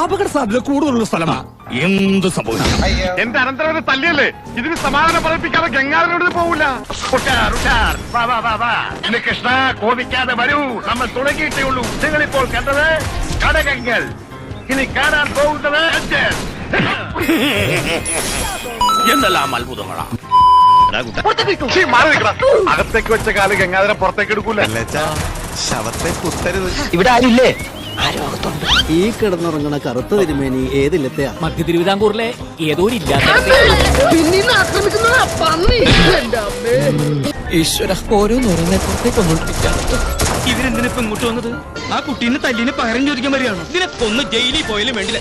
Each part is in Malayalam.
അപകട സാധ്യത കൂടുതലുള്ള സ്ഥലമാണ്. എന്ത് സംഭവിക്കും? എന്റെ അനന്തരവനെ തല്ലിയല്ലേ, ഇതിന് സമാധാനം പറയിപ്പിക്കാതെ ഗംഗാധരനോട് പോവില്ല. കൃഷ്ണ കോപിക്കാതെ വരൂ, നമ്മൾ തുടങ്ങിയിട്ടേ ഉള്ളൂ. നിങ്ങളിപ്പോൾ കണ്ടത് കടകങ്ങൾ, ഇനി കാണാൻ പോകുന്നത് എന്തെല്ലാം അത്ഭുതങ്ങളാ. അകത്തേക്ക് വെച്ച കാല് ഗംഗാധരൻ പുറത്തേക്ക് എടുക്കൂല. ശവത്തെ കുത്തരുത്. ഇവിടെ ആരില്ലേ? ഈ കിടന്നുറങ്ങണ കറുത്ത തിരുമേനി ഏതില്ലത്തെയാ? മധ്യ തിരുവിതാംകൂറിലെ ഏതോ ഈശ്വര, ഓരോന്നോരോന്നെ പുറത്തേക്കൊന്നോണ്ടിരിക്കാണ്. ഇവരെന്തിനിപ്പോ ഇങ്ങോട്ട് വന്നത്? ആ കുട്ടീനെ തല്ലിന് പകരം ചോദിക്കാൻ വരികയാണോ? ഇതിനൊക്കൊന്ന് ജയിലിൽ പോയാലും വേണ്ടില്ല.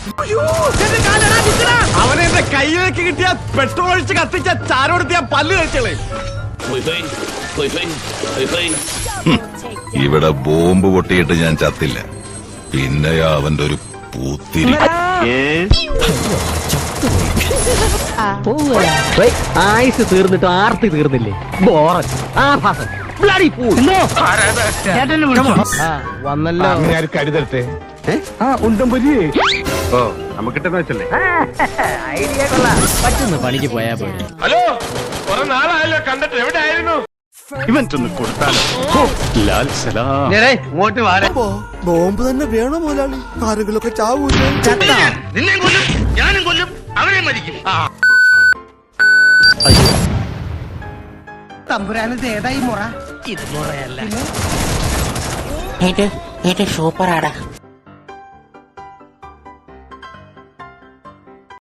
അവനെ എന്റെ കയ്യിലേക്ക് കിട്ടിയ പെട്രോൾ ഒഴിച്ച് കത്തിച്ച ചാരോടുത്ത് ഞാൻ പല്ല് കഴിച്ചളേ. ഇവിടെ ബോംബ് പൊട്ടിയിട്ട് ഞാൻ ചത്തില്ല. പിന്നെ അവന്റെ ഒരു പൂത്തിരി. ആയുസ് തീർന്നിട്ട് ആർത്തി തീർന്നില്ലേ? ബോറൻ വന്നല്ലോ. ഞാൻ കരുതട്ടെ. ഉണ്ടംപൊരിയേ. ഓ, നമുക്കിട്ടെന്ന് വെച്ചല്ലേ. പറ്റുന്ന പണിക്ക് പോയാ പോയി. ഹലോ, കുറെ നാളായല്ലോ കണ്ടിട്ട്, എവിടെ ആയിരുന്നു? ഇവൻ ചെന്ന് കൊടുത്താലോ? ഇങ്ങോട്ട് വാരാ. ബോംബ് തന്നെ വേണോ മുതലാളി? ആരെങ്കിലൊക്കെ ചാവൂല. നിന്നെ കൊല്ലും, ഞാനും കൊല്ലും, അവനെ മരിക്കും. തമ്പുരാനത് ഏതായി മുറ? ഇത് മുറയല്ല. സൂപ്പറാടാ.